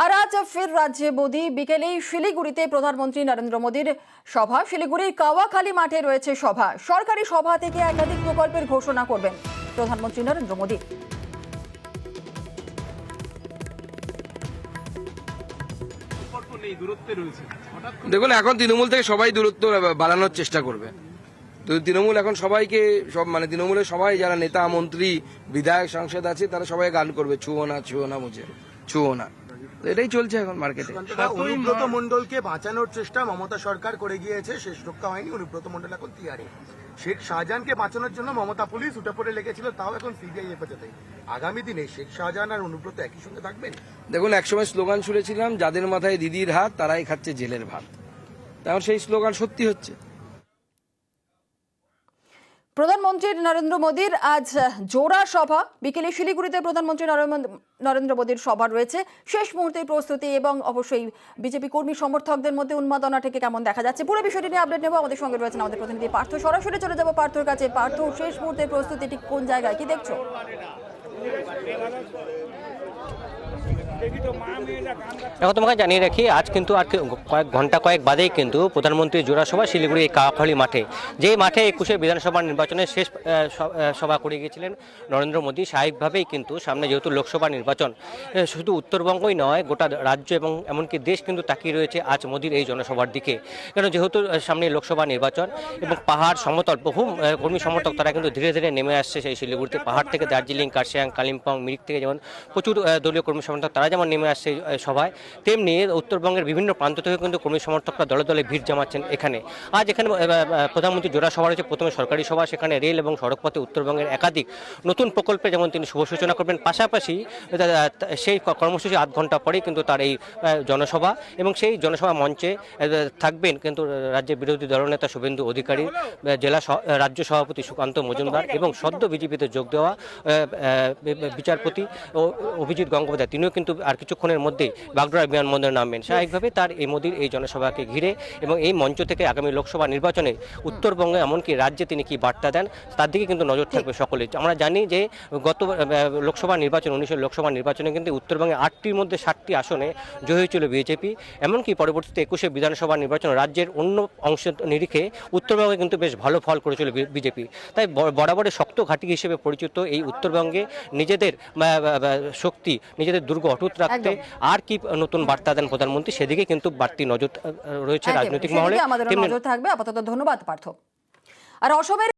আর আজ ফের রাজ্যে মোদী বিকেলেই শিলিগুড়িতে প্রধানমন্ত্রী নরেন্দ্র মোদীর সভা। শিলিগুড়ির কাওয়াখালী মাঠে রয়েছে সভা। সরকারি সভা থেকে একাধিক প্রকল্পের ঘোষণা করবেন প্রধানমন্ত্রী নরেন্দ্র মোদী। দেখুন, এখন তৃণমূল থেকে সবাই দূরত্ব বাড়ানোর চেষ্টা করবে। তো তৃণমূল এখন সবাইকে তৃণমূলের সবাই যারা নেতা মন্ত্রী বিধায়ক সাংসদ আছে তারা সবাই গান করবে ছুঁয়ো না ছুঁয়ো না বুঝে ছুঁয়ো না। এটাই চলছে এখন মার্কেটে। অনুব্রত মণ্ডলকে বাঁচানোর চেষ্টা মমতা সরকার করে গিয়েছে, শেষ রক্ষা হয়নি। অনুব্রত মণ্ডল এখন তিহারে। শেখ শাহজাহানকে বাঁচানোর জন্য মমতা পুলিশ উঠে পড়ে লেগেছিল, তাও এখন সিবিআই হেফাজতে। আগামী দিনে শেখ শাহজাহান আর অনুব্রত একই সঙ্গে থাকবেন। দেখুন, একসময় স্লোগান শুনেছিলাম, যাদের মাথায় দিদির হাত তারাই খাচ্ছে জেলের ভাত। তেমন সেই স্লোগান সত্যি হচ্ছে। প্রধানমন্ত্রী নরেন্দ্র মোদীর আজ জোড়া সভা। বিকেলে শিলিগুড়িতে প্রধানমন্ত্রী নরেন্দ্র মোদীর সভা রয়েছে। শেষ মুহূর্তের প্রস্তুতি এবং অবশ্যই বিজেপি কর্মী সমর্থকদের মধ্যে উন্মাদনা থেকে কেমন দেখা যাচ্ছে পুরো বিষয়টি নিয়ে আপডেট নেব। আমাদের সঙ্গে রয়েছেন আমাদের প্রতিনিধি পার্থ। সরাসরি চলে যাব পার্থর কাছে। পার্থ, শেষ মুহূর্তের প্রস্তুতি ঠিক কোন জায়গায়, কি দেখছো? এখন তোমাকে জানিয়ে রাখি, আজ কিন্তু আর কয়েক বাদেই কিন্তু প্রধানমন্ত্রী জোড়া সভা শিলিগুড়ি কাওয়াখালী মাঠে, যে মাঠে 21 বিধানসভা নির্বাচনের শেষ সভা করে গিয়েছিলেন নরেন্দ্র মোদী। স্বাভাবিকভাবেই কিন্তু সামনে যেহেতু লোকসভা নির্বাচন, শুধু উত্তরবঙ্গই নয় গোটা রাজ্য এবং এমনকি দেশ কিন্তু তাকিয়ে রয়েছে আজ মোদীর এই জনসভার দিকে। কেন, যেহেতু সামনে লোকসভা নির্বাচন এবং পাহাড় সমতল বহু কর্মী সমর্থক তারা কিন্তু ধীরে ধীরে নেমে আসছে সেই শিলিগুড়িতে। পাহাড় থেকে দার্জিলিং, কার্শিয়াং, কালিম্পং, মিরিক থেকে যেমন প্রচুর দলীয় কর্মী সমর্থক তারা যেমন নেমে আসছে সভায়, তেমনি উত্তরবঙ্গের বিভিন্ন প্রান্ত থেকে কিন্তু কর্মী সমর্থকরা দলে দলে ভিড় জমাচ্ছেন এখানে। আজ এখানে প্রধানমন্ত্রী জোড়া সভা রয়েছে। প্রথমে সরকারি সভা, সেখানে রেল এবং সড়কপথে উত্তরবঙ্গের একাধিক নতুন প্রকল্পে যেমন তিনি শুভ সূচনা করবেন। পাশাপাশি সেই কর্মসূচি আধ ঘন্টা পরেই কিন্তু তার এই জনসভা, এবং সেই জনসভা মঞ্চে থাকবেন কিন্তু রাজ্যের বিরোধী দলনেতা শুভেন্দু অধিকারী, রাজ্য সভাপতি সুকান্ত মজুমদার এবং সদ্য বিজেপিতে যোগ দেওয়া বিচারপতি অভিজিৎ গঙ্গোপাধ্যায়। তিনিও কিন্তু আর কিছুক্ষণের মধ্যেই বাগডোগরা বিমানবন্দরে নামবেন। স্বাভাবিকভাবে তার এই মোদীর এই জনসভাকে ঘিরে এবং এই মঞ্চ থেকে আগামী লোকসভা নির্বাচনে উত্তরবঙ্গে এমনকি রাজ্যে তিনি কি বার্তা দেন তার দিকে কিন্তু নজর থাকবে সকলে। আমরা জানি যে গত লোকসভা নির্বাচন 19 লোকসভা নির্বাচনে কিন্তু উত্তরবঙ্গে 8টির মধ্যে 7টি আসনে জয়ী হয়েছিল বিজেপি। এমনকি পরবর্তীতে 21 বিধানসভা নির্বাচন রাজ্যের অন্য অংশের নিরিখে উত্তরবঙ্গে কিন্তু বেশ ভালো ফল করেছিল বিজেপি। তাই বরাবরের শক্ত ঘাঁটি হিসেবে পরিচিত এই উত্তরবঙ্গে নিজেদের শক্তি, নিজেদের দুর্গ অটুট রাখতে আর কি নতুন বার্তা দেন প্রধানমন্ত্রী, সেদিকে কিন্তু বাড়তি নজর রয়েছে রাজনৈতিক মহলে। আমাদের নজর থাকবে। আপাতত ধন্যবাদ পার্থ। আর অসমের